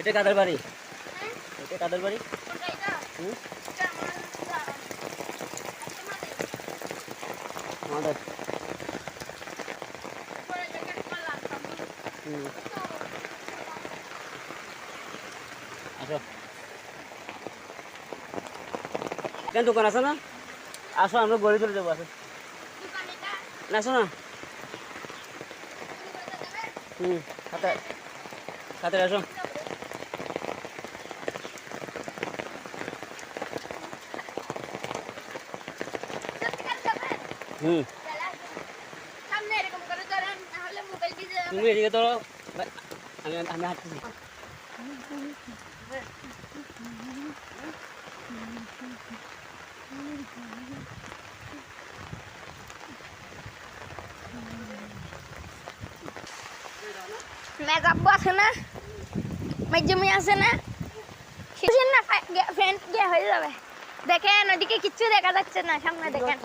এটা কাদের বাড়ি? এটা কাদের বাড়ি? আমাদের। আসো, কেন দোকান আছে না? আসো আমরা গড়ি চলে যাবো। আসো না, আসো না। খাতে খাতে আসো। তুমি এদিকে তো আমি আমি হাঁটতেছি। মেকআপ আছে না, মেজমি আছে না, ফ্রেন্ড হয়ে যাবে। দেখেন ওইদিকে কিচ্ছু দেখা যাচ্ছে না, সামনে দেখেন।